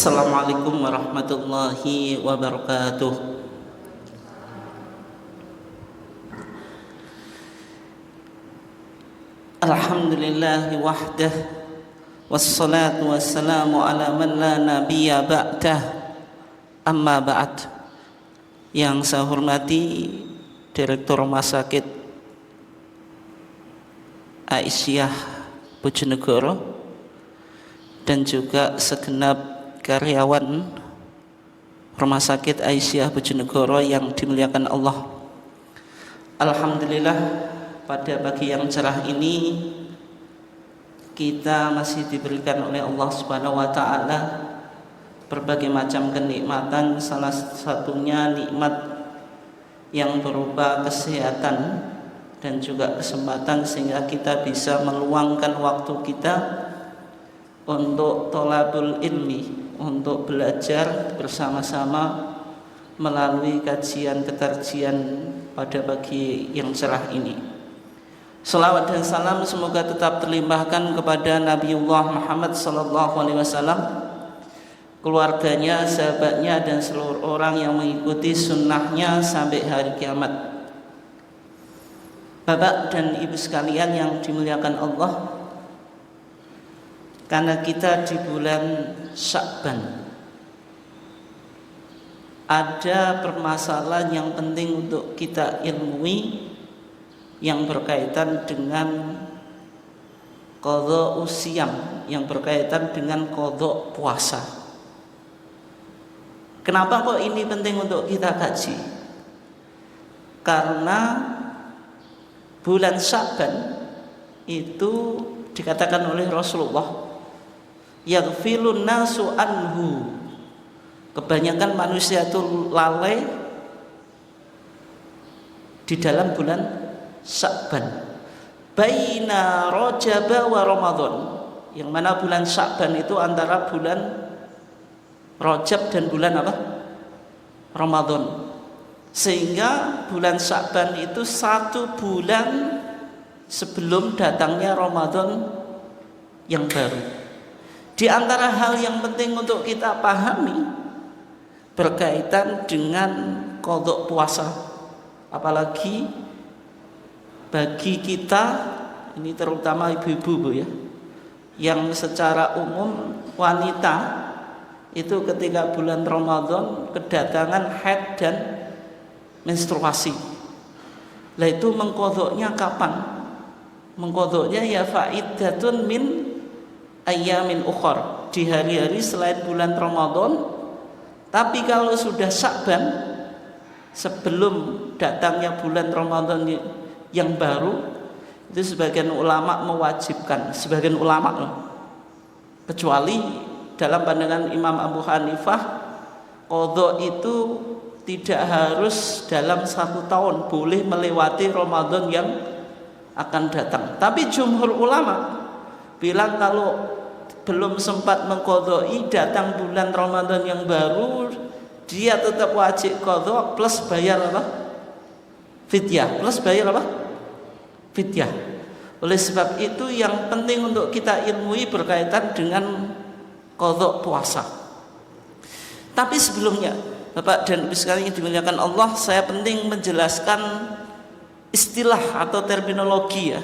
Assalamualaikum warahmatullahi wabarakatuh. Alhamdulillahi wahdah, wassalatu wassalamu ala man la nabiyya ba'dah. Amma ba'd. Yang saya hormati Direktur Rumah Sakit Aisyah Bojonegoro dan juga segenap karyawan Rumah Sakit Aisyah Bojonegoro yang dimuliakan Allah. Alhamdulillah, pada pagi yang cerah ini kita masih diberikan oleh Allah Subhanahu wa taala berbagai macam kenikmatan, salah satunya nikmat yang berupa kesehatan dan juga kesempatan sehingga kita bisa meluangkan waktu kita untuk thalabul ilmi, untuk belajar bersama-sama melalui kajian pada pagi yang cerah ini. Salawat dan salam semoga tetap terlimpahkan kepada Nabiullah Muhammad SAW, keluarganya, sahabatnya, dan seluruh orang yang mengikuti sunnahnya sampai hari kiamat. Bapak dan ibu sekalian yang dimuliakan Allah, karena kita di bulan Sya'ban, ada permasalahan yang penting untuk kita ilmui yang berkaitan dengan qadha usyam, yang berkaitan dengan qadha puasa. Kenapa kok ini penting untuk kita kaji? Karena bulan Sya'ban itu dikatakan oleh Rasulullah, yaghfilun nasu anhu, kebanyakan manusia itu lalai di dalam bulan Sya'ban, baina Rajab wa Ramadan, yang mana bulan Sya'ban itu antara bulan Rajab dan bulan apa? Ramadan. Sehingga bulan Sya'ban itu satu bulan sebelum datangnya Ramadan yang baru. Di antara hal yang penting untuk kita pahami berkaitan dengan qadha puasa, apalagi bagi kita ini, terutama ibu-ibu Bu ya, yang secara umum wanita itu ketika bulan Ramadan kedatangan haid dan menstruasi. Lah itu mengqadhanya kapan? Mengqadhanya ya faidatun min ayyamin ukhar, di hari-hari selain bulan Ramadan. Tapi kalau sudah Sya'ban, sebelum datangnya bulan Ramadan yang baru, itu sebagian ulama mewajibkan, sebagian ulama loh, kecuali dalam pandangan Imam Abu Hanifah, qadha itu tidak harus dalam 1 tahun, boleh melewati Ramadan yang akan datang. Tapi jumhur ulama bilang kalau belum sempat mengqadha'i, datang bulan Ramadan yang baru, dia tetap wajib qadha plus bayar apa? Fidyah, plus bayar apa? Fidyah. Oleh sebab itu yang penting untuk kita ilmui berkaitan dengan qadha puasa. Tapi sebelumnya, Bapak dan Ibu sekalian yang dimuliakan Allah, saya penting menjelaskan istilah atau terminologi ya,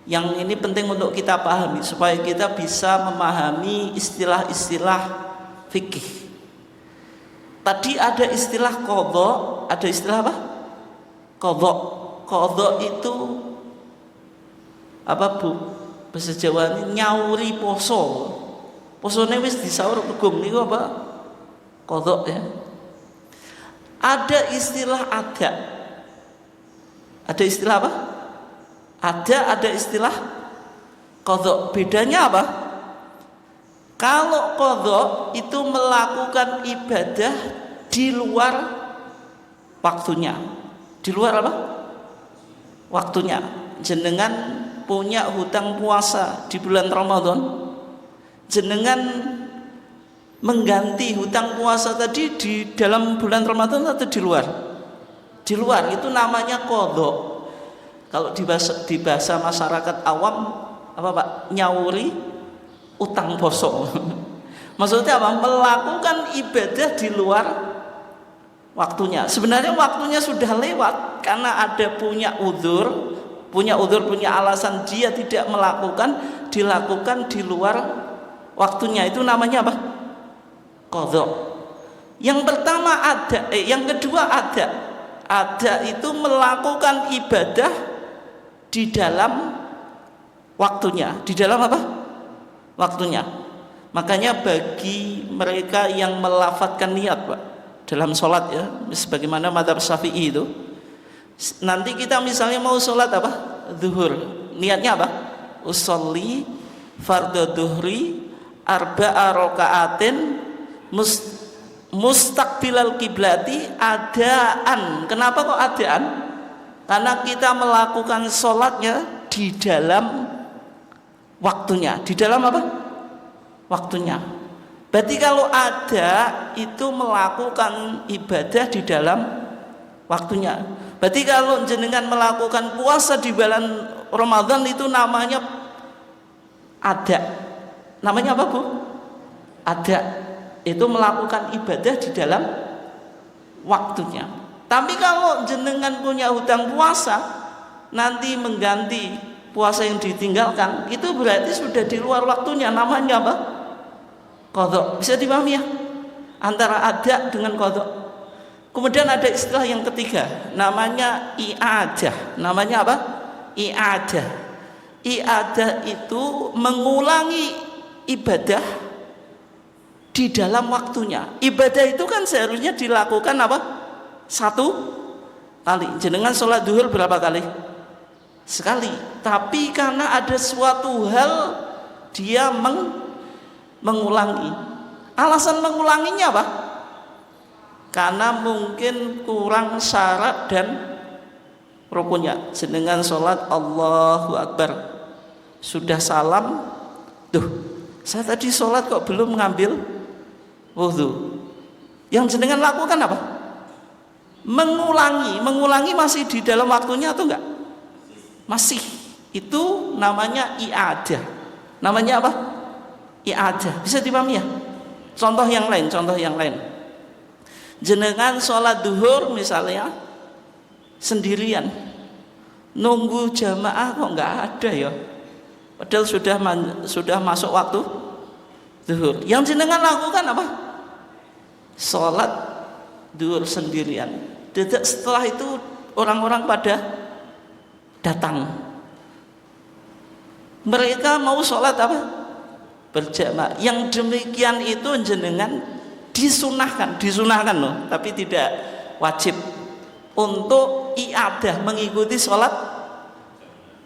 yang ini penting untuk kita pahami supaya kita bisa memahami istilah-istilah fikih. Tadi ada istilah qadha, ada istilah apa? Qadha. Qadha itu apa Bu? Bahasa Jawa ini nyauri poso. Posone wis disaur kegung niku apa? Qadha ya. Ada istilah ada. Ada istilah apa? Ada istilah qadha. Bedanya apa? Kalau qadha itu melakukan ibadah di luar waktunya. Di luar apa? Waktunya. Jenengan punya hutang puasa di bulan Ramadan, jenengan mengganti hutang puasa tadi di dalam bulan Ramadan atau di luar? Di luar, itu namanya qadha. Kalau di bahasa masyarakat awam apa Pak? Nyauri utang poso. Maksudnya apa? Melakukan ibadah di luar waktunya. Sebenarnya waktunya sudah lewat karena ada punya udzur, punya alasan dia tidak melakukan, dilakukan di luar waktunya. Itu namanya apa? Qadha. Yang pertama ada, yang kedua ada. Ada itu melakukan ibadah di dalam waktunya. Di dalam apa? Waktunya. Makanya bagi mereka yang melafadzkan niat, Pak, dalam sholat ya, sebagaimana mazhab Syafi'i itu, nanti kita misalnya mau sholat apa? Zuhur, niatnya apa? Usolli fardhu dhuhri arba'a raka'atin mustaqbilal kiblati adaan. Kenapa kok adaan? Karena kita melakukan sholatnya di dalam waktunya. Di dalam apa? Waktunya. Berarti kalau ada itu melakukan ibadah di dalam waktunya. Berarti kalau jenengan melakukan puasa di bulan Ramadan itu namanya ada. Namanya apa, Bu? Ada. Itu melakukan ibadah di dalam waktunya. Tapi kalau jenengan punya hutang puasa, nanti mengganti puasa yang ditinggalkan, itu berarti sudah di luar waktunya. Namanya apa? Qadha. Bisa dipahami ya? Antara ada dengan qadha. Kemudian ada istilah yang ketiga, namanya i'adah. Namanya apa? I'adah. I'adah itu mengulangi ibadah di dalam waktunya. Ibadah itu kan seharusnya dilakukan apa? Satu kali. Jenengan sholat duhur berapa kali? Sekali. Tapi karena ada suatu hal dia mengulangi. Alasan mengulanginya apa? Karena mungkin kurang syarat dan rukunnya. Jenengan sholat Allahu Akbar, sudah salam, tuh saya tadi sholat kok belum ngambil wudhu. Yang jenengan lakukan apa? Mengulangi masih di dalam waktunya atau enggak? Masih. Itu namanya i'adah. Namanya apa? I'adah. Bisa dipahami ya? Contoh yang lain. Jenengan sholat duhur misalnya sendirian, nunggu jamaah kok nggak ada ya, padahal sudah masuk waktu duhur. Yang jenengan lakukan apa? Sholat duhur sendirian. Setelah itu orang-orang pada datang, mereka mau sholat apa? Berjamaah. Yang demikian itu jenengan disunahkan loh, tapi tidak wajib untuk i'adah mengikuti sholat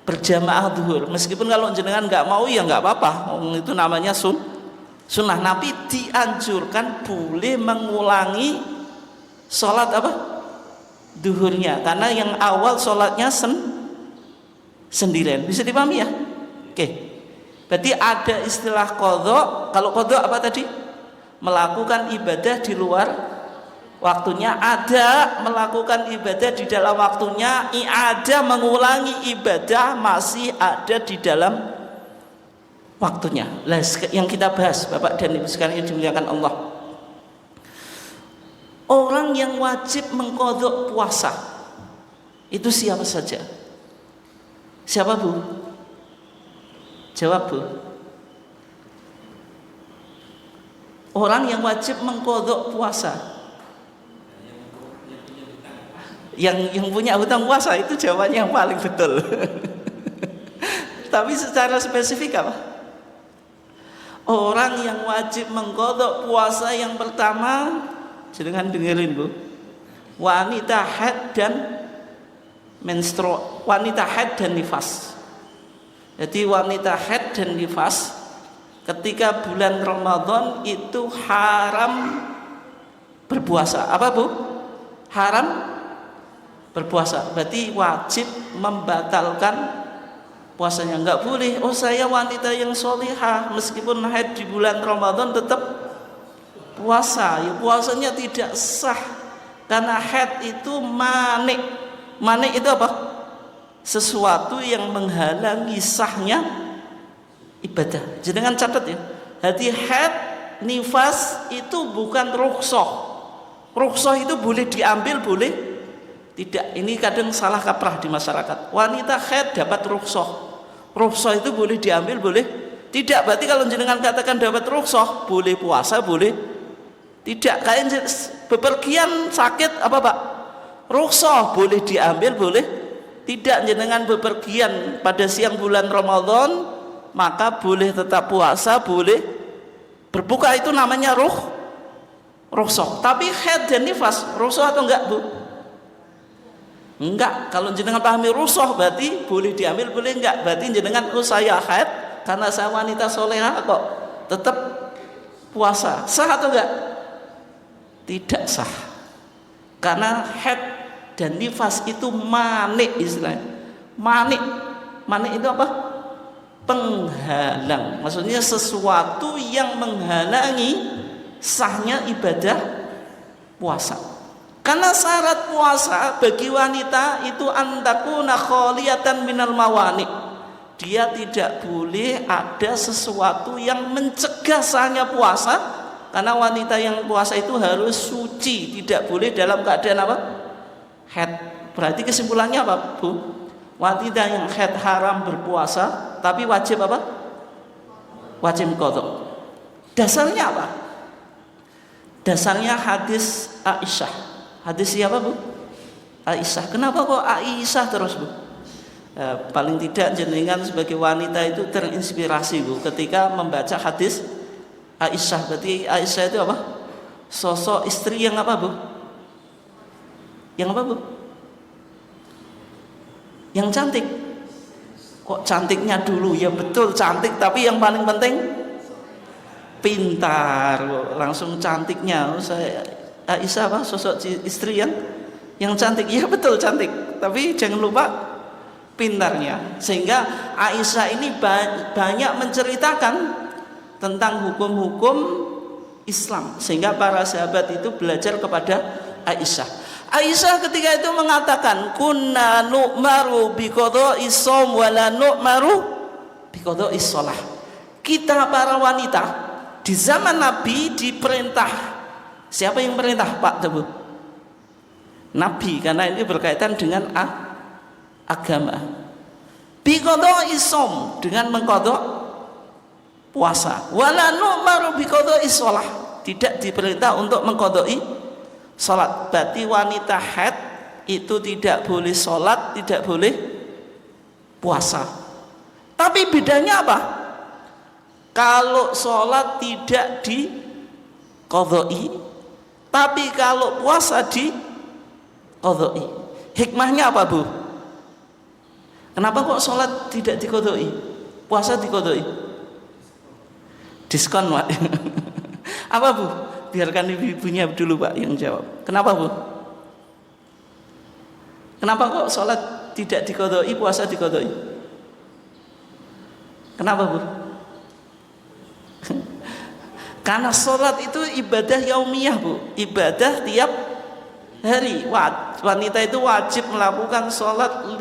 berjamaah duhur. Meskipun kalau jenengan nggak mau ya nggak apa-apa, itu namanya sunnah. Tapi dianjurkan boleh mengulangi sholat apa? Duhurnya, karena yang awal sholatnya sendirian. Bisa dipahami ya? Oke. Berarti ada istilah qadha. Kalau qadha apa tadi? Melakukan ibadah di luar waktunya. Ada melakukan ibadah di dalam waktunya. I'adah mengulangi ibadah masih ada di dalam waktunya. Lah yang kita bahas Bapak dan Ibu sekalian yang dimuliakan Allah, orang yang wajib mengqadha puasa itu siapa saja? Siapa, Bu? Jawab, Bu. Orang yang wajib mengqadha puasa, yang punya hutang puasa, itu jawabannya yang paling betul. Tapi secara spesifik apa? Orang yang wajib mengqadha puasa yang pertama, jangan dengerin, Bu, wanita haid dan wanita haid dan nifas. Jadi wanita haid dan nifas ketika bulan Ramadan itu haram berpuasa. Apa, Bu? Haram berpuasa. Berarti wajib membatalkan puasanya. Enggak boleh, oh saya wanita yang sholihah meskipun haid di bulan Ramadan tetap puasa. Ya puasanya tidak sah karena haid itu manik. Manik itu apa? Sesuatu yang menghalangi sahnya ibadah. Jangan catat ya. Hati haid nifas itu bukan rukhsah. Rukhsah itu boleh diambil, boleh tidak. Ini kadang salah kaprah di masyarakat. Wanita haid dapat rukhsah. Rukhsah itu boleh diambil, boleh tidak. Berarti kalau jenengan katakan dapat rukhsah, boleh puasa, boleh tidak. Kayak bepergian sakit apa Pak? Rukhsah boleh diambil, boleh tidak. Jenengan bepergian pada siang bulan Ramadan, maka boleh tetap puasa, boleh berbuka, itu namanya rukhsah. Tapi haid dan nifas rukhsah atau enggak Bu? Enggak. Kalau jenengan pahami rukhsah berarti boleh diambil, boleh enggak. Berarti jenengan saya haid karena saya wanita soleha kok tetap puasa. Sah atau enggak? Tidak sah. Karena haid dan nifas itu manik istilahnya. Manik itu apa? Penghalang. Maksudnya sesuatu yang menghalangi sahnya ibadah puasa. Karena syarat puasa bagi wanita itu antakuna kholiyatan minal mawani. Dia tidak boleh ada sesuatu yang mencegah sahnya puasa. Karena wanita yang puasa itu harus suci, tidak boleh dalam keadaan apa? Haid. Berarti kesimpulannya apa Bu? Wanita yang haid haram berpuasa, tapi wajib apa? Wajib qadha. Dasarnya apa? Dasarnya hadis Aisyah. Hadis siapa Bu? Aisyah. Kenapa kok Aisyah terus Bu? Paling tidak jenengan sebagai wanita itu terinspirasi Bu ketika membaca hadis Aisyah. Berarti Aisyah itu apa? Sosok istri yang apa Bu? Yang apa Bu? Yang cantik. Kok cantiknya dulu? Ya betul cantik, tapi yang paling penting pintar. Langsung cantiknya. Saya Aisyah apa? Sosok istri yang cantik. Ya betul cantik, tapi jangan lupa pintarnya. Sehingga Aisyah ini banyak menceritakan tentang hukum-hukum Islam, sehingga para sahabat itu belajar kepada Aisyah. Aisyah ketika itu mengatakan, kunna nu'maru biqada'is shaum wa la nu'maru biqada'is shalah. Kita para wanita di zaman Nabi diperintah. Siapa yang perintah Pak Tebu? Nabi, karena ini berkaitan dengan agama. Biqada'is shaum, dengan mengqadha puasa. Wa la nu'maru biqada'is shalah. Tidak diperintah untuk mengqadha'i salat. Berarti wanita haid itu tidak boleh salat, tidak boleh puasa. Tapi bedanya apa? Kalau salat tidak diqadha'i, tapi kalau puasa diqadha'i. Hikmahnya apa Bu? Kenapa kok salat tidak diqadha'i, puasa diqadha'i? Diskon Pak. Apa Bu? Biarkan ibu-ibunya dulu Pak yang jawab. Kenapa Bu? Kenapa kok sholat tidak diqadha'i, puasa diqadha'i? Kenapa Bu? Karena sholat itu ibadah yaumiyah Bu, ibadah tiap hari. Wanita itu wajib melakukan sholat 5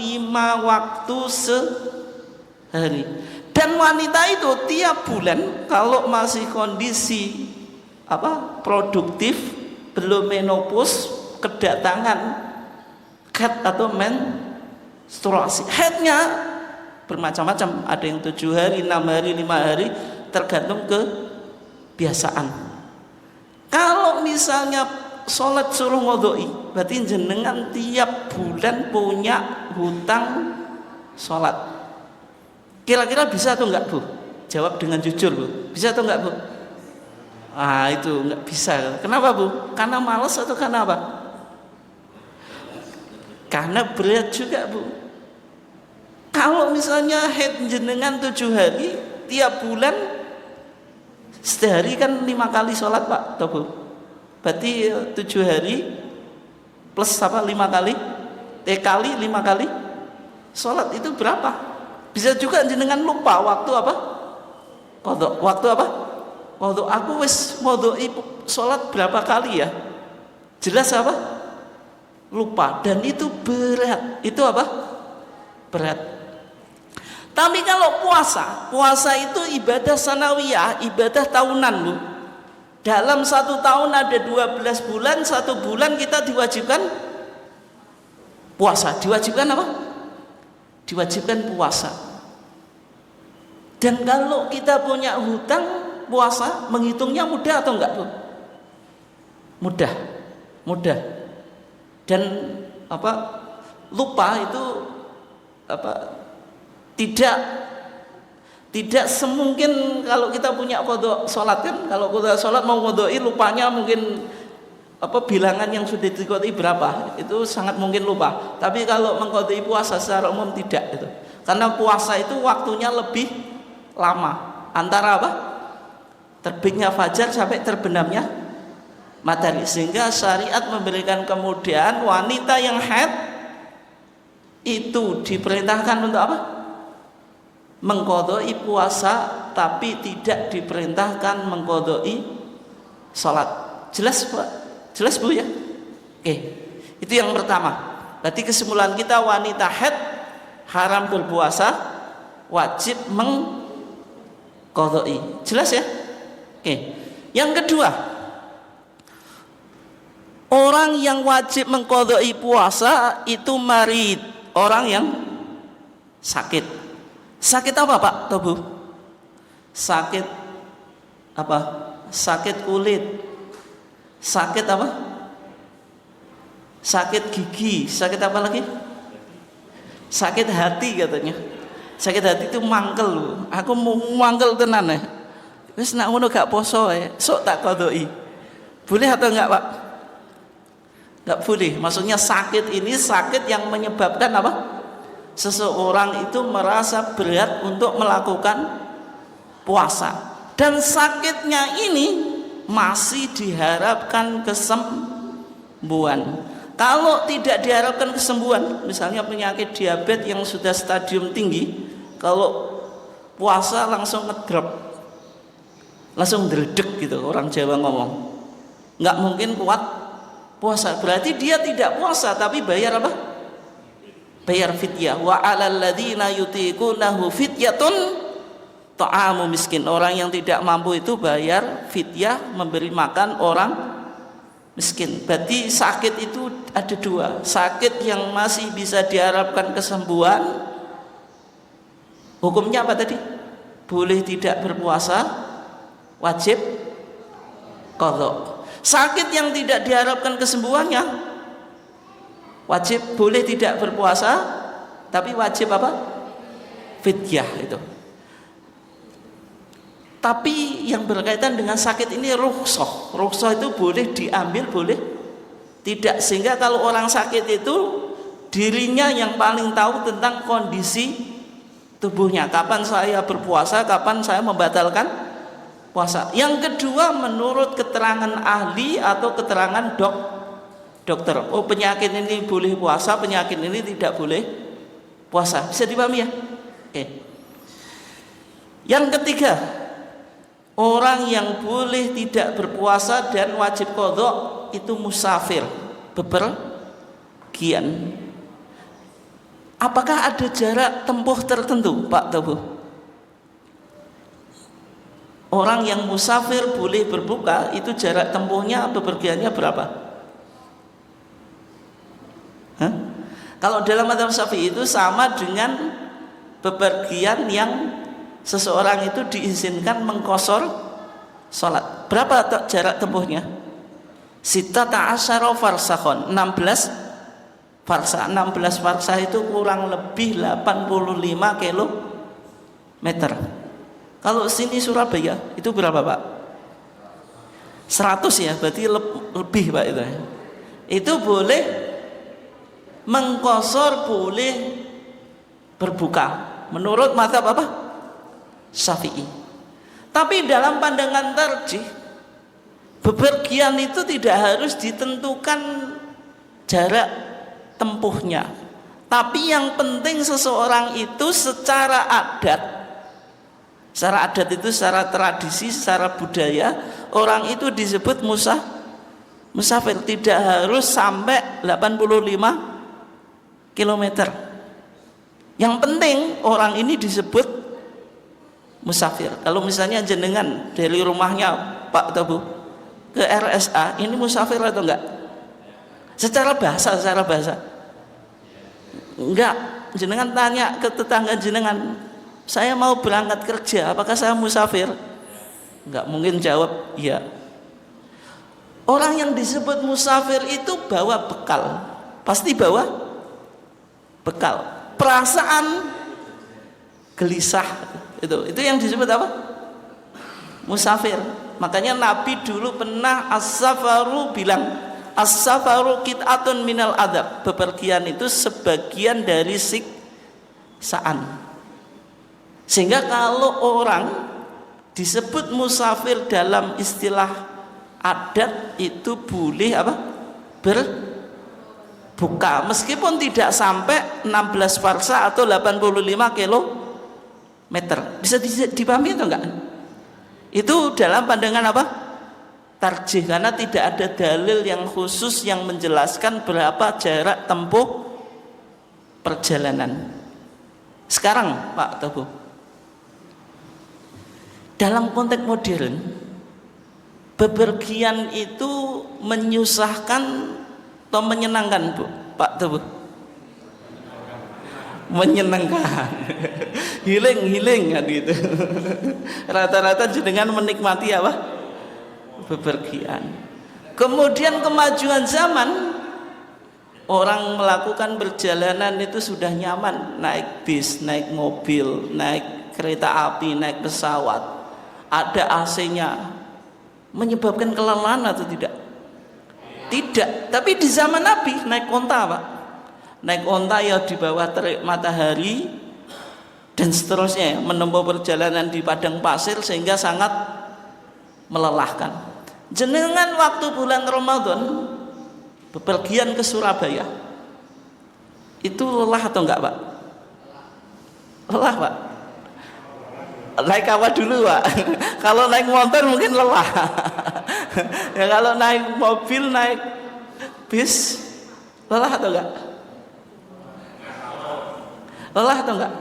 waktu sehari. Dan wanita itu tiap bulan kalau masih kondisi produktif, belum menopause, kedatangan haid atau menstruasi. Haidnya bermacam-macam, ada yang 7 hari, 6 hari, 5 hari, tergantung kebiasaan. Kalau misalnya sholat suruh ngodoi, berarti jenengan tiap bulan punya hutang sholat. Kira-kira bisa atau enggak Bu? Jawab dengan jujur Bu, bisa atau enggak Bu? Itu enggak bisa. Kenapa Bu? Karena malas atau karena apa? Karena berat juga Bu. Kalau misalnya haid jenengan 7 hari, tiap bulan sehari kan 5 kali sholat Pak, atau Bu? Berarti 7 hari plus 5 kali, kali 5 kali sholat itu berapa? Bisa juga jenengan lupa waktu apa? Qadha. Waktu apa? Waktu aku wis ngodoi sholat berapa kali ya? Jelas apa? Lupa. Dan itu berat. Itu apa? Berat. Tapi kalau puasa itu ibadah sanawiyah, ibadah tahunan Bu. Dalam 1 tahun ada 12 bulan, 1 bulan kita diwajibkan puasa. Diwajibkan apa? Diwajibkan puasa. Dan kalau kita punya hutang puasa, menghitungnya mudah atau enggak, Bu? Mudah. Dan lupa itu tidak semungkin kalau kita punya qadha salat kan. Kalau qadha salat mau qadha'i lupanya mungkin bilangan yang sudah diqadha'i berapa, itu sangat mungkin lupa. Tapi kalau mengqadha'i puasa secara umum tidak itu. Karena puasa itu waktunya lebih lama, antara terbitnya fajar sampai terbenamnya matahari, sehingga syariat memberikan kemudahan wanita yang haid itu diperintahkan untuk mengqadha'i puasa, tapi tidak diperintahkan mengqadha'i salat. Jelas, Pak? Jelas, Bu, ya? Oke. Itu yang pertama. Berarti kesimpulan kita, wanita haid haram berpuasa, wajib mengqadha'i. Jelas ya? Oke. Yang kedua, orang yang wajib mengqadha'i puasa itu marid, orang yang sakit. Sakit apa, Pak Tobu? Sakit apa? Sakit kulit. Sakit apa? Sakit gigi. Sakit apa lagi? Sakit hati katanya. Sakit hati itu mangkel loh. Aku mau mangkel tenan ya. Wis nak ngono gak poso ya. Sok tak qadha'i. Boleh atau enggak, Pak? Enggak boleh. Maksudnya sakit ini sakit yang menyebabkan apa? Seseorang itu merasa berat untuk melakukan puasa, dan sakitnya ini masih diharapkan kesembuhan. Kalau tidak diharapkan kesembuhan, misalnya penyakit diabetes yang sudah stadium tinggi, kalau puasa langsung ngedrop, langsung dredeg gitu, orang Jawa ngomong, nggak mungkin kuat puasa. Berarti dia tidak puasa tapi bayar apa? Bayar fidyah. Wa 'alal ladzina yutiqunahu fidyatun ta'amu miskin. Orang yang tidak mampu itu bayar fidyah, memberi makan orang miskin. Berarti sakit itu ada dua. Sakit yang masih bisa diharapkan kesembuhan, hukumnya apa tadi? Boleh tidak berpuasa, wajib qadha. Sakit yang tidak diharapkan kesembuhannya, wajib, boleh tidak berpuasa tapi wajib apa? Fidyah itu. Tapi yang berkaitan dengan sakit ini rukhsah. Rukhsah itu boleh diambil, boleh tidak. Sehingga kalau orang sakit itu dirinya yang paling tahu tentang kondisi tubuhnya, kapan saya berpuasa, kapan saya membatalkan puasa. Yang kedua, menurut keterangan ahli atau keterangan dokter, oh penyakit ini boleh puasa, penyakit ini tidak boleh puasa. Bisa dipahami ya? Oke. Yang ketiga, orang yang boleh tidak berpuasa dan wajib qadha itu musafir, bepergian. Apakah ada jarak tempuh tertentu, Pak Tobu? Orang yang musafir boleh berbuka, itu jarak tempuhnya bepergiannya berapa? Kalau dalam mazhab Syafi'i itu sama dengan bepergian yang seseorang itu diizinkan mengqashar salat. Berapa jarak tempuhnya? Sittata asyara farsakhon, 16 farsah. 16 farsah itu kurang lebih 85 kilometer. Kalau sini Surabaya itu berapa, Pak? 100 ya, berarti lebih, Pak, itu. Itu boleh mengqashar, boleh berbuka menurut mazhab apa? Syafi'i. Tapi dalam pandangan tarjih, bepergian itu tidak harus ditentukan jarak tempuhnya, tapi yang penting seseorang itu secara adat itu secara tradisi, secara budaya, orang itu disebut musafir. Tidak harus sampai 85 kilometer. Yang penting orang ini disebut musafir. Kalau misalnya jenengan dari rumahnya Pak Tobu ke RSA, ini musafir atau enggak? Secara bahasa enggak. Jenengan tanya ke tetangga jenengan, saya mau berangkat kerja, apakah saya musafir? Enggak mungkin jawab iya. Orang yang disebut musafir itu bawa bekal, pasti bawa bekal. Perasaan gelisah itu yang disebut apa? Musafir. Makanya Nabi dulu pernah as-safaru bilang, as-safaru qit'atun minal adab. Bepergian itu sebagian dari siksaan. Sehingga kalau orang disebut musafir dalam istilah adat itu boleh apa? Berbuka meskipun tidak sampai 16 farsa atau 85 kilometer. Bisa dipahami atau enggak? Itu dalam pandangan apa? Tarjih, karena tidak ada dalil yang khusus yang menjelaskan berapa jarak tempuh perjalanan. Sekarang Pak Tobo, dalam konteks modern, bepergian itu menyusahkan atau menyenangkan Bu Pak Tobo? Menyenangkan. Healing kan gitu. Rata-rata jenengan menikmati apa? Bepergian. Kemudian kemajuan zaman, orang melakukan perjalanan itu sudah nyaman, naik bis, naik mobil, naik kereta api, naik pesawat, ada AC-nya. Menyebabkan kelelahan atau tidak? Tidak. Tapi di zaman Nabi naik onta Pak. Naik onta ya di bawah terik matahari dan seterusnya, menempuh perjalanan di padang pasir sehingga sangat melelahkan. Jenengan waktu bulan Ramadan bepergian ke Surabaya, itu lelah atau enggak Pak? Lelah Pak. Naik apa dulu Pak? Kalau naik motor mungkin lelah. Ya kalau naik mobil, naik bis, lelah atau enggak? Lelah atau enggak?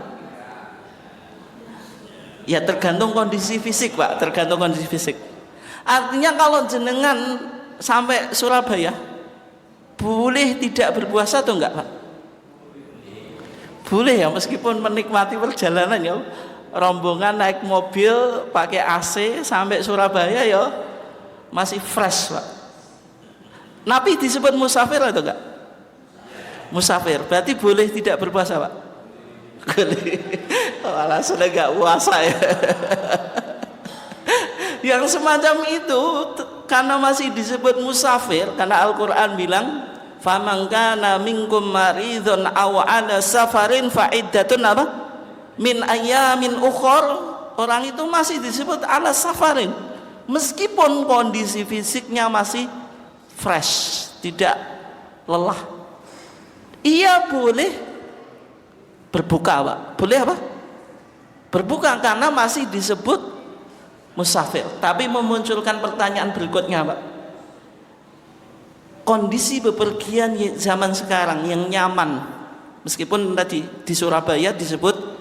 Ya tergantung kondisi fisik Pak, tergantung kondisi fisik. Artinya kalau jenengan sampai Surabaya, boleh tidak berpuasa atau enggak Pak? Boleh ya, meskipun menikmati perjalanan ya. Rombongan naik mobil pakai AC sampai Surabaya ya masih fresh Pak. Nabi disebut musafir atau enggak? Musafir, berarti boleh tidak berpuasa Pak? Boleh. Oh, alasannya enggak puasa ya. Yang semacam itu karena masih disebut musafir, karena Al-Quran bilang faman kana minkum maridun aw ala safarin fa iddatun apa? Min ayamin ukhor. Orang itu masih disebut ala safarin meskipun kondisi fisiknya masih fresh, tidak lelah. Ia boleh berbuka Pak. Boleh apa? Berbuka karena masih disebut musafir. Tapi memunculkan pertanyaan berikutnya Pak, kondisi bepergian zaman sekarang yang nyaman, meskipun tadi di Surabaya disebut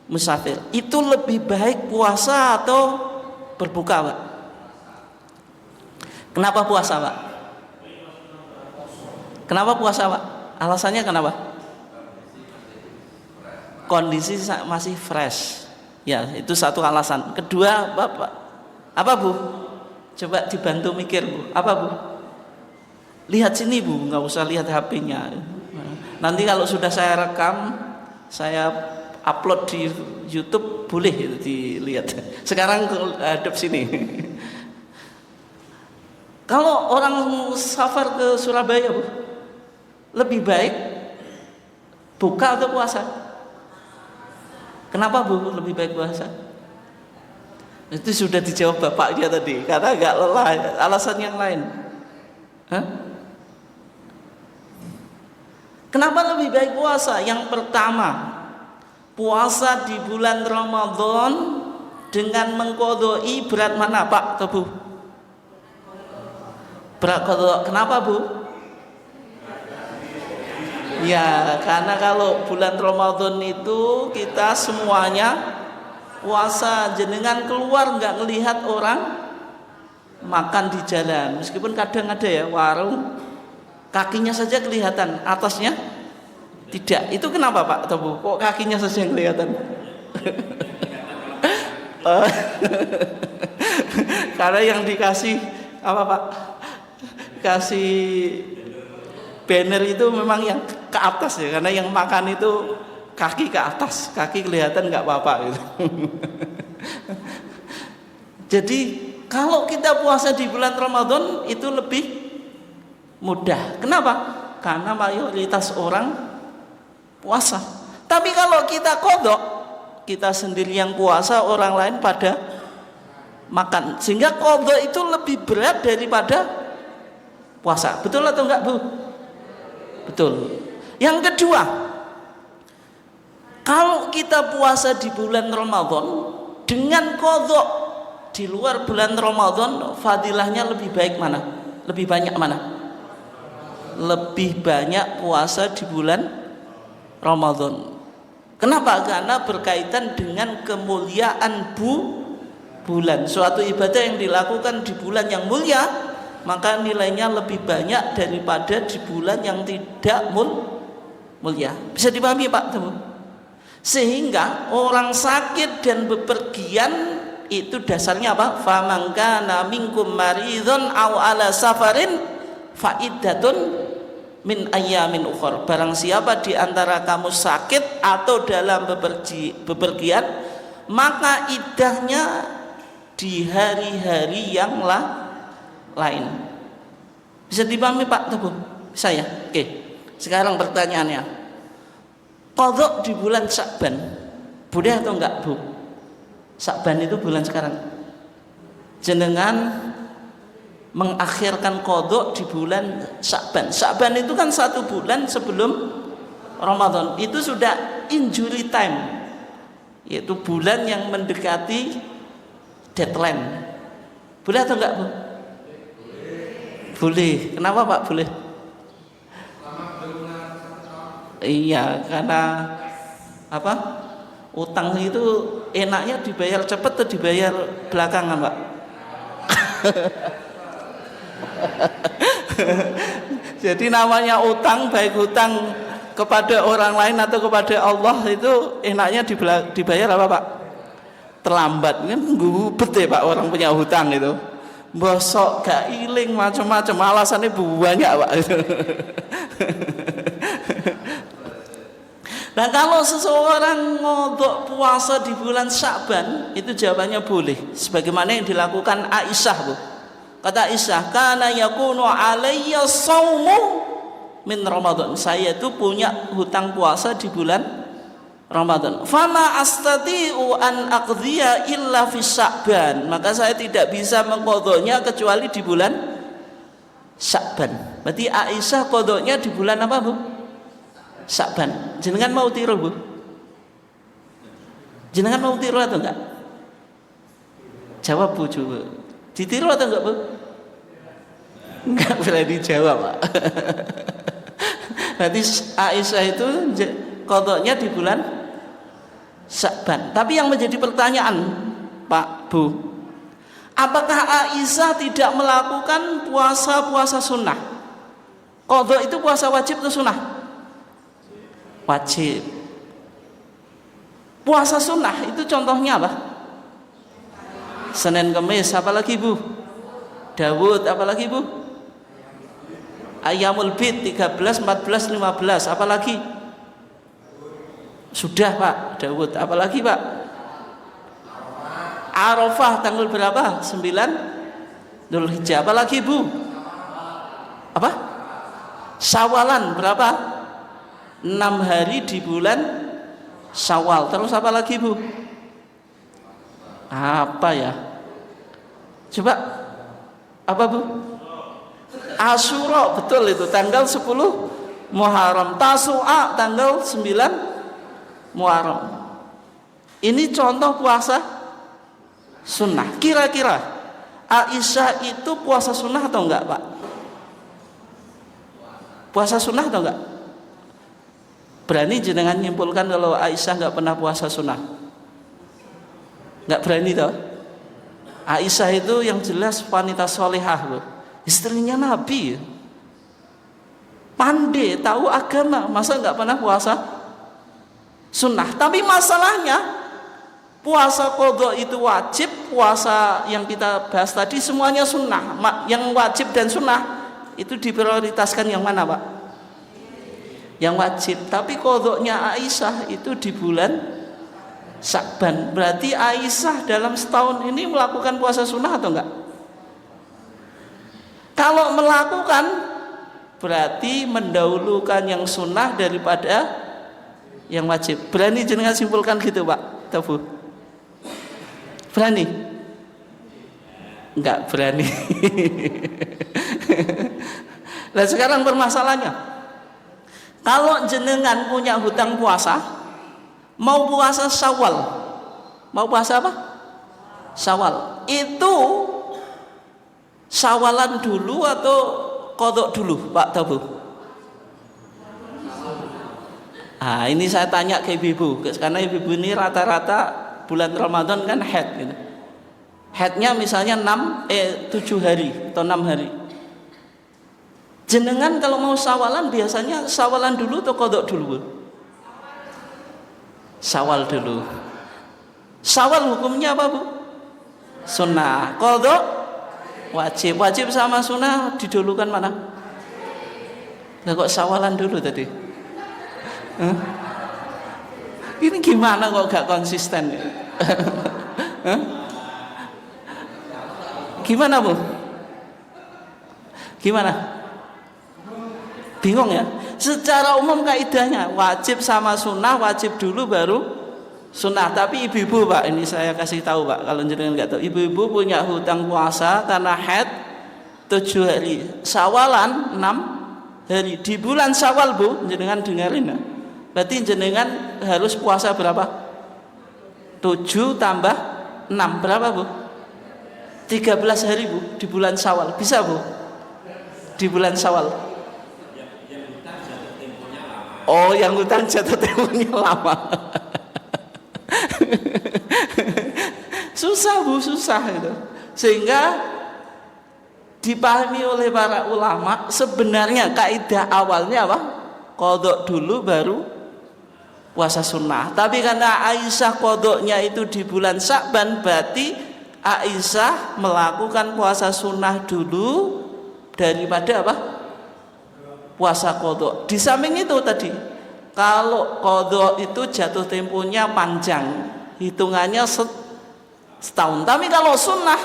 musafir, itu lebih baik puasa atau berbuka Pak? Kenapa puasa Pak? Kenapa puasa Pak? Alasannya kenapa? Kondisi masih fresh. Ya, itu satu alasan. Kedua, Bapak, apa Bu? Coba dibantu mikir Bu. Apa Bu? Lihat sini Bu, nggak usah lihat HP-nya. Nanti kalau sudah saya rekam, saya upload di YouTube, boleh dilihat. Sekarang hadap sini. Kalau orang safar ke Surabaya Bu, lebih baik buka atau puasa? Kenapa Bu lebih baik puasa? Itu sudah dijawab bapaknya tadi, karena agak lelah. Alasan yang lain. Hah? Kenapa lebih baik puasa? Yang pertama, puasa di bulan Ramadan dengan mengqodoi berat mana Pak atau Bu? Berat qodho. Kenapa Bu? Ya karena kalau bulan Ramadan itu kita semuanya puasa. Jenengan keluar nggak ngelihat orang makan di jalan, meskipun kadang ada ya warung kakinya saja kelihatan, atasnya tidak. Itu kenapa Pak Tebu? Kok kakinya saja yang kelihatan? Karena yang dikasih apa Pak? Kasih banner itu memang yang ke atas ya, karena yang makan itu kaki ke atas, kaki kelihatan nggak apa-apa gitu. Jadi kalau kita puasa di bulan Ramadan itu lebih mudah. Kenapa? Karena mayoritas orang puasa. Tapi kalau kita qadha, kita sendiri yang puasa, orang lain pada makan, sehingga qadha itu lebih berat daripada puasa. Betul atau enggak, Bu? Betul. Yang kedua, kalau kita puasa di bulan Ramadan dengan qadha di luar bulan Ramadan, fadilahnya lebih baik mana? Lebih banyak mana? Lebih banyak puasa di bulan Ramadan. Kenapa? Karena berkaitan dengan kemuliaan bulan. Suatu ibadah yang dilakukan di bulan yang mulia, maka nilainya lebih banyak daripada di bulan yang tidak mulia. Bisa dipahami Pak Teman? Sehingga orang sakit dan bepergian itu dasarnya apa? Faman kana minkum maridun aw ala safarin fa iddatun min ayyamin ukhra. Barang siapa di antara kamu sakit atau dalam bepergian, maka iddahnya di hari-hari yang lain. Bisa dipahami Pak Teguh? Bisa ya? Oke. Sekarang pertanyaannya, qadha di bulan Sya'ban boleh atau enggak, Bu? Sya'ban itu bulan sekarang. Jenengan mengakhirkan qadha di bulan Sya'ban. Sya'ban itu kan 1 bulan sebelum Ramadan. Itu sudah injury time, yaitu bulan yang mendekati deadline. Boleh atau enggak, Bu? Boleh. Kenapa Pak boleh? Iya, karena apa? Utang itu enaknya dibayar cepat atau dibayar belakangan, Pak? Jadi namanya utang, baik utang kepada orang lain atau kepada Allah, itu enaknya dibayar apa Pak? Terlambat. Kan ngubet ya Pak orang punya hutang itu. Bosok gak iling macam-macam, alasannya banyak Pak. Nah kalau seseorang ngodok puasa di bulan Sya'ban, itu jawabannya boleh, sebagaimana yang dilakukan Aisyah, Bu. Kata Aisyah, kana yakunu alayya shaumu min Ramadan. Saya itu punya hutang puasa di bulan Ramadan. Fama astati'u an aqdhiya illa fi Sya'ban. Maka saya tidak bisa mengqadhonya kecuali di bulan Sya'ban. Berarti Aisyah qadhonya di bulan apa, Bu? Sya'ban. Jenengan mau tiru, Bu? Jenengan mau tiru atau enggak? Jawab, Bu, coba. Ditiru atau enggak, Bu? Enggak berani jawab, Pak. Berarti Aisyah itu qadhonya di bulan Sya'ban. Tapi yang menjadi pertanyaan, Pak, Bu, apakah Aisyah tidak melakukan puasa-puasa sunnah? Qadha itu puasa wajib atau sunnah? Wajib. Puasa sunnah itu contohnya apa? Senin Kemis, apalagi Bu? Dawud, apalagi Bu? Ayyamul Bid 13, 14, 15, apalagi? Sudah Pak, Dawud, apalagi Pak? Arafah tanggal berapa? 9 Dzulhijjah, apalagi Bu? Apa? Syawalan berapa? 6 hari di bulan Syawal. Terus apa lagi, Bu? Apa ya? Coba apa, Bu? Asyura, betul itu tanggal 10 Muharram. Tasu'a tanggal 9 Muharram. Ini contoh puasa sunnah. Kira-kira Aisyah itu puasa sunnah atau enggak, Pak? Puasa sunnah atau enggak? Berani jenengan nyimpulkan kalau Aisyah enggak pernah puasa sunnah? Enggak berani toh? Aisyah itu yang jelas wanita solehah loh, istrinya Nabi, pandai, tahu agama, masa nggak pernah puasa sunnah. Tapi masalahnya puasa qadha itu wajib, puasa yang kita bahas tadi semuanya sunnah. Yang wajib dan sunnah itu diprioritaskan yang mana Pak? Yang wajib. Tapi qadhanya Aisyah itu di bulan Sya'ban. Berarti Aisyah dalam setahun ini melakukan puasa sunnah atau enggak? Kalau melakukan berarti mendahulukan yang sunnah daripada yang wajib. Berani jenengan simpulkan gitu Pak Tabu? Berani? Enggak berani. Nah sekarang permasalahannya, kalau jenengan punya hutang puasa, mau puasa Syawal, mau puasa apa? Syawal. Itu Syawalan dulu atau qadha dulu Pak Tabu? Ah ini saya tanya ke ibu-ibu, karena ibu-ibu ini rata-rata bulan Ramadan kan haid gitu. Haidnya misalnya 7 hari atau 6 hari. Jenengan kalau mau Syawalan biasanya Syawalan dulu atau qadha dulu? Syawal dulu. Syawal hukumnya apa Bu? Sunnah. Qadha wajib. Wajib sama sunnah didulukan mana? Lah kok Syawalan dulu tadi? Ini gimana kok gak konsisten ya? Gimana Bu? Gimana? Bingung ya? Secara umum kaidahnya wajib sama sunnah, wajib dulu baru sunnah. Tapi ibu-ibu Pak, ini saya kasih tahu Pak, kalau jenengan nggak tahu, ibu-ibu punya hutang puasa karena haid 7 hari, Syawalan 6 hari. Di bulan Syawal Bu, jenengan dengerin ya. Berarti jenengan harus puasa berapa? 7 tambah 6 berapa Bu? 13 hari Bu di bulan Syawal. Bisa Bu? Di bulan Syawal. Oh, yang hutang jatuh temponya lama. Susah Bu, susah itu. Sehingga dipahami oleh para ulama, sebenarnya kaidah awalnya apa? Qadha dulu baru puasa sunnah. Tapi karena Aisyah qadhanya itu di bulan Sya'ban, berarti Aisyah melakukan puasa sunnah dulu daripada apa? Puasa qadha. Di samping itu tadi, kalau qadha itu jatuh temponya panjang, hitungannya setahun. Tapi kalau sunnah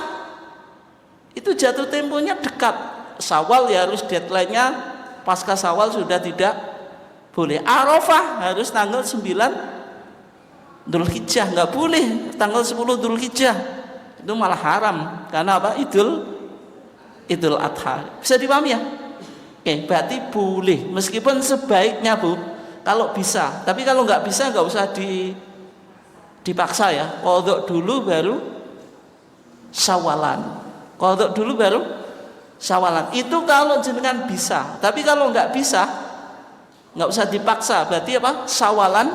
itu jatuh temponya dekat. Syawal ya harus deadline-nya pasca Syawal sudah tidak boleh. Arafah harus tanggal 9 Dzulhijjah, nggak boleh tanggal 10 Dzulhijjah. Itu malah haram karena apa? Idul Adha. Bisa dipahami ya? Oke, berarti boleh meskipun sebaiknya Bu kalau bisa, tapi kalau nggak bisa nggak usah dipaksa ya. Qadha dulu baru Syawalan, qadha dulu baru Syawalan. Itu kalau jenengan bisa, tapi kalau nggak bisa nggak usah dipaksa. Berarti apa? Syawalan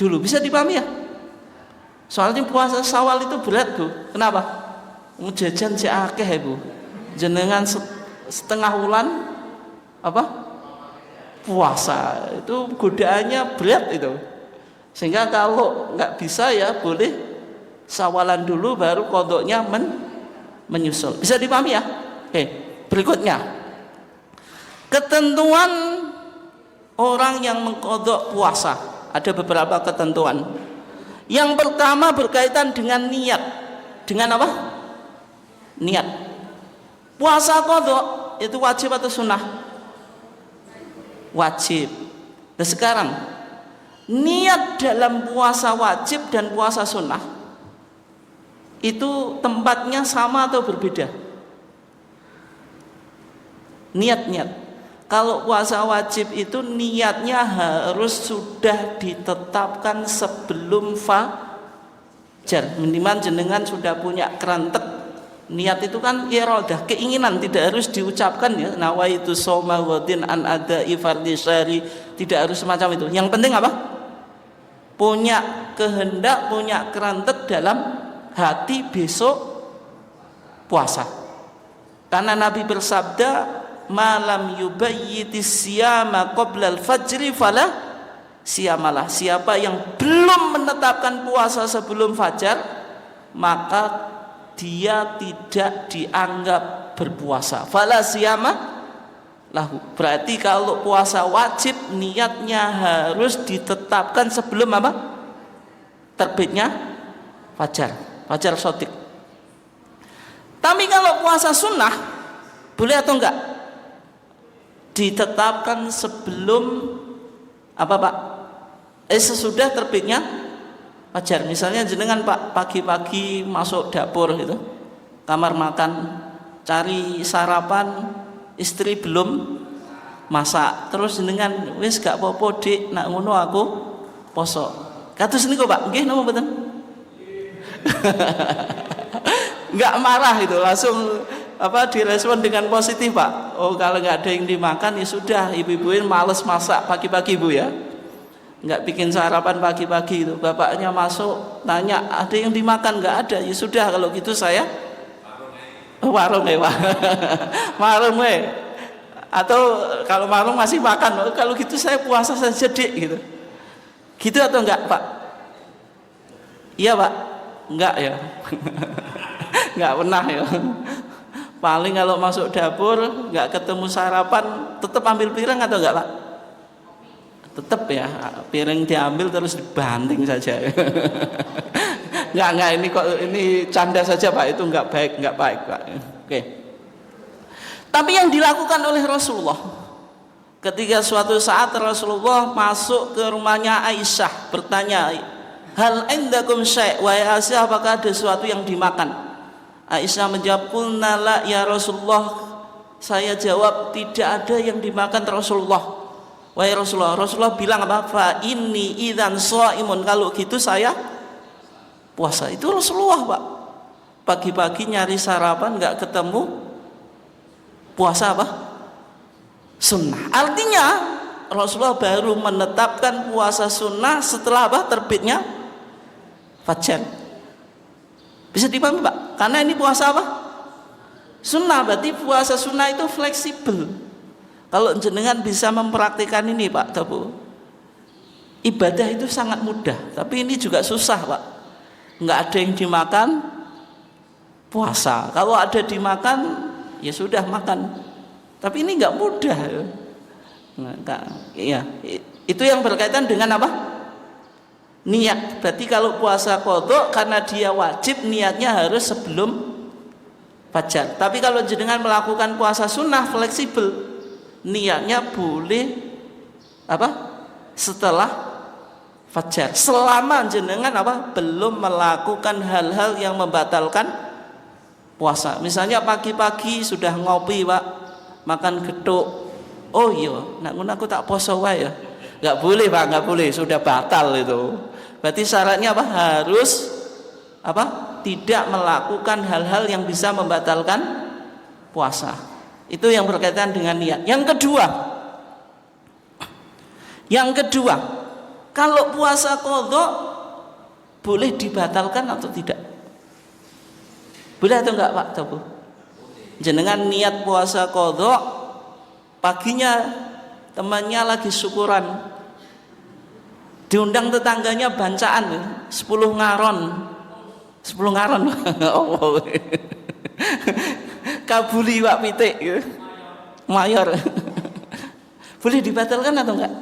dulu. Bisa dipahami ya? Soalnya puasa Syawal itu berat Bu. Kenapa? Jajan si akeh ya Bu. Jenengan setengah bulan apa puasa itu godaannya berat itu, sehingga kalau nggak bisa ya boleh Syawalan dulu baru qadhanya menyusul. Bisa dipahami ya? Oke, berikutnya ketentuan orang yang mengqadha puasa. Ada beberapa ketentuan. Yang pertama berkaitan dengan niat. Dengan apa? Niat. Puasa qadha itu wajib atau sunnah? Wajib. Nah sekarang niat dalam puasa wajib dan puasa sunnah itu tempatnya sama atau berbeda? Niat. Kalau puasa wajib itu niatnya harus sudah ditetapkan sebelum fajar. Minimal jenengan sudah punya kerentek. Niat itu kan iradah, keinginan, tidak harus diucapkan ya. Nawaitu shauma ghadin an adai fardhi syahri, tidak harus semacam itu. Yang penting apa? Punya kehendak, punya kerentek dalam hati besok puasa. Karena Nabi bersabda, malam yubayyitis siyama qabla al-fajri fala siyamalah. Siapa yang belum menetapkan puasa sebelum fajar, maka dia tidak dianggap berpuasa. Fala siyama lahu. Berarti kalau puasa wajib niatnya harus ditetapkan sebelum apa? Terbitnya fajar shadiq. Tapi kalau puasa sunnah boleh atau enggak? Ditetapkan sebelum apa Pak? Sesudah terbitnya fajar. Misalnya jenengan Pak pagi-pagi masuk dapur gitu, kamar makan, cari sarapan, istri belum masak, terus jenengan wis gak apa-apa Dik, nak ngono aku poso. Kados niku Pak, nggih napa mboten? Enggak marah itu, langsung direspon dengan positif Pak. Oh kalau nggak ada yang dimakan ya sudah, ibu-ibu ini males masak pagi-pagi Bu ya, nggak bikin sarapan pagi-pagi itu. Bapaknya masuk tanya ada yang dimakan, nggak ada, ya sudah kalau gitu saya warung ya Pak. Warung atau kalau warung masih makan, kalau gitu saya puasa saja Dik gitu. Gitu atau enggak Pak? Iya Pak? Enggak ya. Enggak pernah ya. Paling kalau masuk dapur nggak ketemu sarapan, tetap ambil piring atau enggak Pak? Tetap ya, piring diambil terus dibanting saja. Enggak ini canda saja Pak, itu enggak baik Pak. Oke. Tapi yang dilakukan oleh Rasulullah ketika suatu saat Rasulullah masuk ke rumahnya Aisyah, bertanya, hal indakum syai', wahai Aisyah apakah ada sesuatu yang dimakan? Aisyah menjawab, qulna la ya Rasulullah. Saya jawab, tidak ada yang dimakan Rasulullah. Wahai Rasulullah. Rasulullah bilang apa? Fa inni idzan shaimun, kalau gitu saya puasa. Itu Rasulullah Pak. Pagi-pagi nyari sarapan nggak ketemu, puasa apa? Sunnah. Artinya Rasulullah baru menetapkan puasa sunnah setelah apa? Terbitnya fajar. Bisa dipahami Pak? Karena ini puasa apa? Sunnah. Berarti puasa sunnah itu fleksibel. Kalau jenengan bisa mempraktikkan ini Pak Tabu, ibadah itu sangat mudah. Tapi ini juga susah Pak. Nggak ada yang dimakan, puasa. Kalau ada dimakan, ya sudah makan. Tapi ini nggak mudah. Ya, itu yang berkaitan dengan apa? Niat. Berarti kalau puasa qadha karena dia wajib, niatnya harus sebelum fajar. Tapi kalau jenengan melakukan puasa sunnah fleksibel, niatnya boleh apa? Setelah fajar. Selama jenengan apa? Belum melakukan hal-hal yang membatalkan puasa. Misalnya pagi-pagi sudah ngopi Pak, makan gethuk. Oh iya, nak ngono aku tak poso wae ya. Enggak boleh Pak, enggak boleh, sudah batal itu. Berarti syaratnya apa? Harus apa? Tidak melakukan hal-hal yang bisa membatalkan puasa. Itu yang berkaitan dengan niat. Yang kedua, kalau puasa qadha boleh dibatalkan atau tidak? Boleh atau enggak Pak Tabu? Jenengan niat puasa qadha, paginya temannya lagi syukuran, diundang tetangganya bancaan 10 ngaron oh, kabuli Pak pitik mayor. Boleh dibatalkan atau enggak?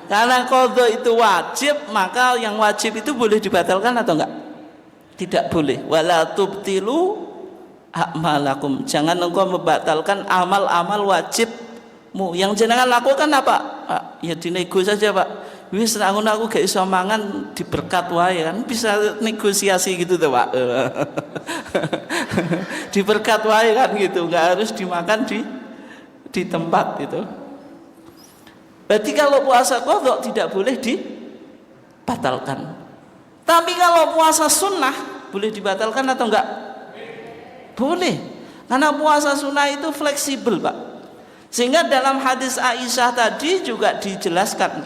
Karena qadha itu wajib, maka yang wajib itu boleh dibatalkan atau enggak? Tidak boleh. Wala tubtilu a'malakum, jangan engkau membatalkan amal-amal wajibmu. Yang jenengan lakukan apa? Ya dinego saja Pak. Wis aku gak iso mangan diberkat wae, kan bisa negosiasi gitu tuh Pak. Diberkat wae kan gitu, enggak harus dimakan di tempat itu. Berarti kalau puasa qadha tidak boleh dibatalkan. Tapi kalau puasa sunnah boleh dibatalkan atau enggak? Boleh. Karena puasa sunnah itu fleksibel Pak. Sehingga dalam hadis Aisyah tadi juga dijelaskan,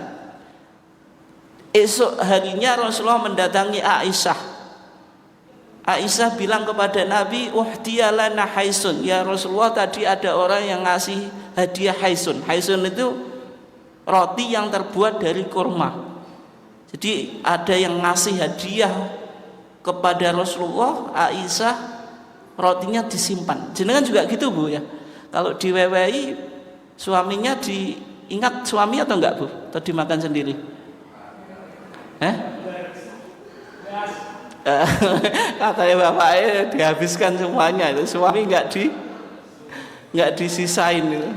Esok harinya Rasulullah mendatangi Aisyah. Aisyah bilang kepada Nabi, "Uhdiyalana haisun." Ya Rasulullah, tadi ada orang yang ngasih hadiah haisun. Haisun itu roti yang terbuat dari kurma. Jadi ada yang ngasih hadiah kepada Rasulullah, Aisyah, rotinya disimpan. Jenengan juga gitu Bu ya. Kalau di WWI suaminya diingat suami atau enggak Bu? Atau dimakan sendiri? Katanya bapaknya dihabiskan semuanya itu, suami nggak disisain itu.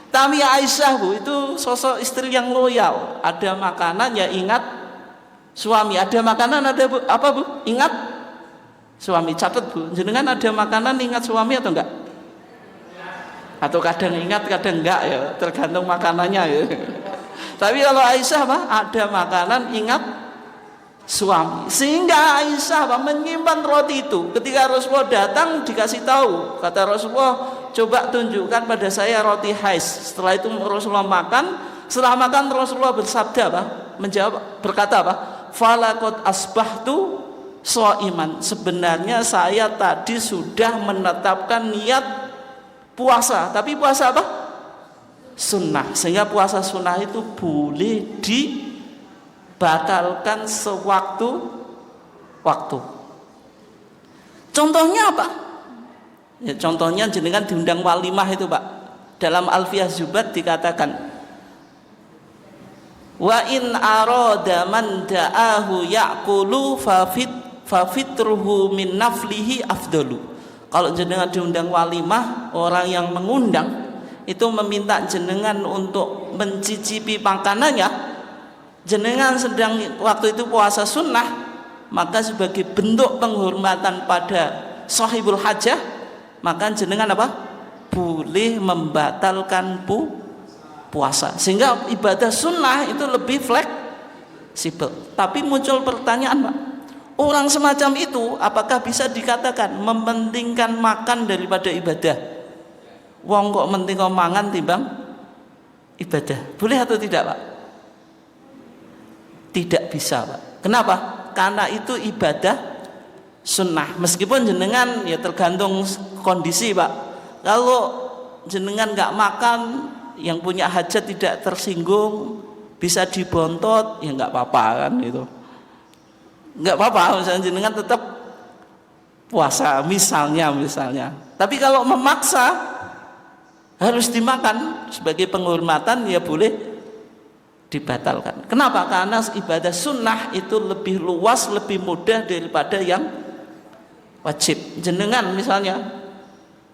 Tapi Aisyah Bu itu sosok istri yang loyal. Ada makanan ya ingat suami, ada makanan ada Bu, apa Bu? Ingat suami. Catat Bu, jenengan ada makanan ingat suami atau enggak? Atau kadang ingat kadang enggak ya, tergantung makanannya ya. Tapi kalau Aisyah ada makanan ingat suami, sehingga Aisyah menyimpan roti itu. Ketika Rasulullah datang dikasih tahu, kata Rasulullah, coba tunjukkan pada saya roti hais. Setelah itu Rasulullah makan. Setelah makan Rasulullah bersabda berkata falaqad asbahtu shaiman. Sebenarnya saya tadi sudah menetapkan niat puasa, tapi puasa apa? Sunnah. Sehingga puasa sunnah itu boleh dibatalkan sewaktu-waktu. Contohnya apa? Ya, contohnya jenengan diundang walimah itu Pak. Dalam Alfiyah Zubat dikatakan, wa in arada man da'ahu ya'kulu fafitruhu min naflihi afdalu. Kalau jenengan diundang walimah, orang yang mengundang itu meminta jenengan untuk mencicipi makanannya, jenengan sedang waktu itu puasa sunnah, maka sebagai bentuk penghormatan pada sahibul hajah, maka jenengan apa? Boleh membatalkan puasa. Sehingga ibadah sunnah itu lebih fleksibel. Tapi muncul pertanyaan Pak, orang semacam itu apakah bisa dikatakan mementingkan makan daripada ibadah? Wong kok menting mangan timbang ibadah, boleh atau tidak Pak? Tidak bisa Pak. Kenapa? Karena itu ibadah sunnah. Meskipun jenengan ya tergantung kondisi Pak. Kalau jenengan nggak makan, yang punya hajat tidak tersinggung, bisa dibontot, ya nggak apa-apa kan itu. Nggak apa-apa, misalnya jenengan tetap puasa misalnya. Tapi kalau memaksa harus dimakan sebagai penghormatan, ya boleh dibatalkan. Kenapa? Karena ibadah sunnah itu lebih luas, lebih mudah daripada yang wajib. Jenengan misalnya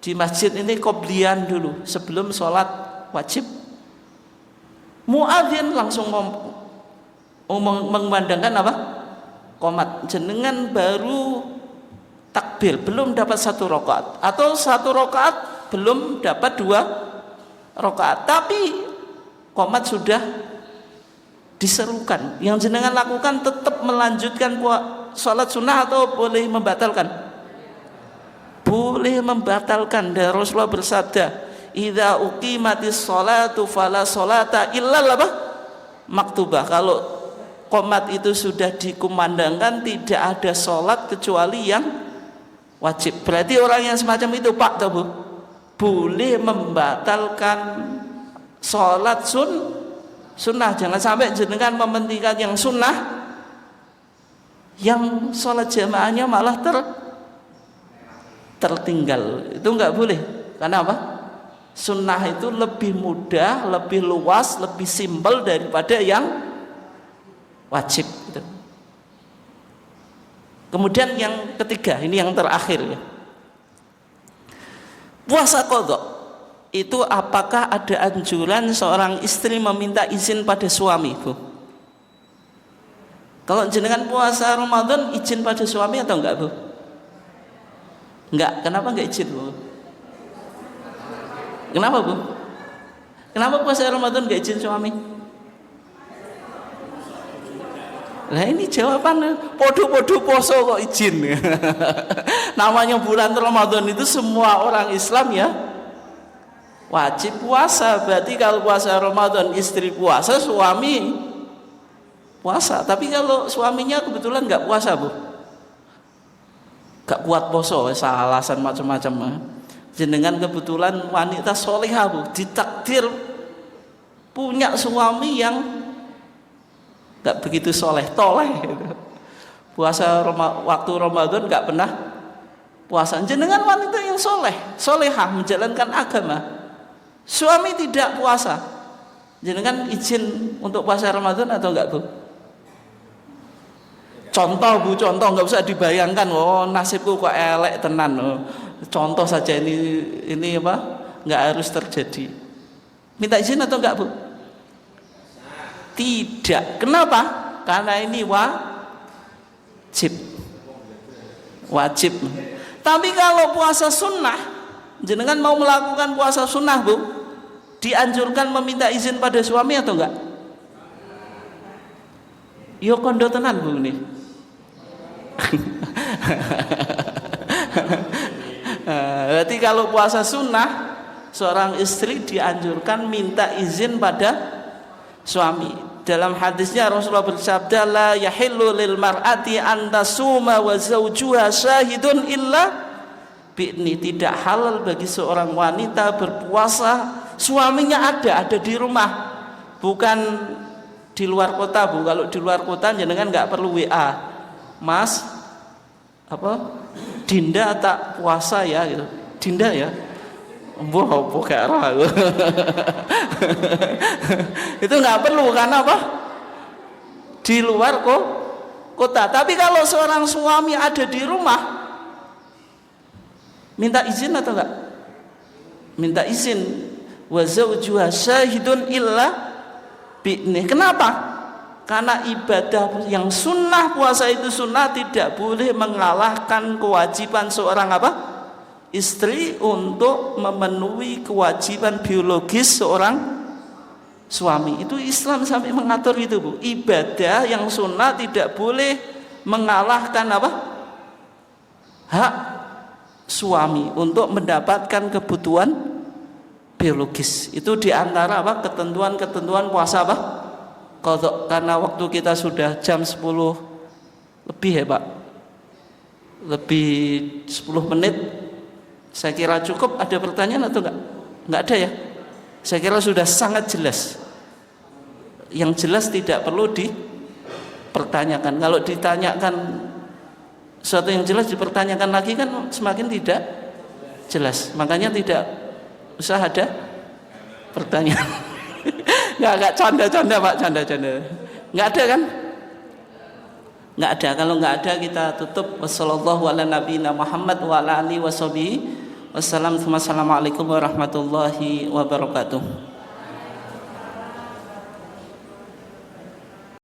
di masjid ini qobliyan dulu sebelum sholat wajib, muadzin langsung mengumandangkan apa? Qomat. Jenengan baru takbir, belum dapat 1 rakaat, atau 1 rakaat belum dapat 2 rakaat, tapi qomat sudah diserukan. Yang jenengan lakukan tetap melanjutkan sholat sunnah atau boleh membatalkan? Boleh membatalkan. Dan Rasulullah bersabda, idza uqimatis sholatu fala sholata illa maktubah. Kalau qomat itu sudah dikumandangkan, tidak ada sholat kecuali yang wajib. Berarti orang yang semacam itu Pak Bu, boleh membatalkan sholat sunnah. Jangan sampai jenengan mementingkan yang sunnah, yang sholat jamaahnya malah tertinggal. Itu nggak boleh. Karena apa? Sunnah itu lebih mudah, lebih luas, lebih simpel daripada yang wajib gitu. Kemudian yang ketiga, ini yang terakhir ya, puasa qadha itu apakah ada anjuran seorang istri meminta izin pada suami Bu? Kalau jenengan puasa Ramadan izin pada suami atau enggak Bu? Enggak. Kenapa enggak izin Bu? Kenapa Bu? Kenapa puasa Ramadan enggak izin suami? Lah ini jawabannya podo-podo poso kok izin. Namanya bulan Ramadan itu semua orang Islam ya wajib puasa. Berarti kalau puasa Ramadan istri puasa, suami puasa. Tapi kalau suaminya kebetulan nggak puasa, Bu, gak kuat poso, alasan macam-macam. Jenengan kebetulan wanita solehah, Bu, ditakdir punya suami yang gak begitu soleh, toleh gitu. Puasa waktu Ramadan gak pernah puasa. Jenengan wanita yang soleh, solehah, menjalankan agama, suami tidak puasa, jenengan izin untuk puasa Ramadan atau enggak, Bu? Contoh, Bu, contoh, nggak usah dibayangkan, oh nasibku kok elek tenan, oh. Contoh saja, ini apa, nggak harus terjadi. Minta izin atau enggak, Bu? Tidak. Kenapa? Karena ini wajib. Tapi kalau puasa sunnah, jenengan mau melakukan puasa sunnah, Bu, dianjurkan meminta izin pada suami atau enggak? Yo kondo tenan, Bu, nih. Berarti kalau puasa sunnah, seorang istri dianjurkan minta izin pada suami. Dalam hadisnya Rasulullah bersabda, la yahillu lil mar'ati an tasuma wa zawjuha syahidun illa bi'ni. Tidak halal bagi seorang wanita berpuasa suaminya ada di rumah, bukan di luar kota, Bu. Kalau di luar kota jenengan nggak perlu WA, Mas, apa, Dinda tak puasa ya, gitu. Dinda ya, boh gak ragu. Itu nggak perlu, karena apa? Di luar kota. Tapi kalau seorang suami ada di rumah, minta izin atau enggak? Minta izin. Wa zawjuha syahidun illa bi'ni. Kenapa? Karena ibadah yang sunnah, puasa itu sunnah, tidak boleh mengalahkan kewajiban seorang apa? Istri untuk memenuhi kewajiban biologis seorang suami. Itu Islam sampai mengatur itu, Bu. Ibadah yang sunnah tidak boleh mengalahkan apa? Hak suami untuk mendapatkan kebutuhan biologis. Itu diantara apa? Ketentuan-ketentuan puasa apa? Qadha. Karena waktu kita sudah jam 10 lebih ya, Pak. Lebih 10 menit. Saya kira cukup. Ada pertanyaan atau enggak? Enggak ada ya? Saya kira sudah sangat jelas. Yang jelas tidak perlu dipertanyakan. Kalau ditanyakan sesuatu yang jelas dipertanyakan lagi kan semakin tidak jelas. Makanya tidak usah ada pertanyaan. Enggak canda-canda, Pak, canda-canda. Enggak ada kan? Enggak ada. Kalau enggak ada kita tutup. Wassallallahu ala nabiyina Muhammad wa ala alihi washabihi. Wassalamualaikum warahmatullahi wabarakatuh.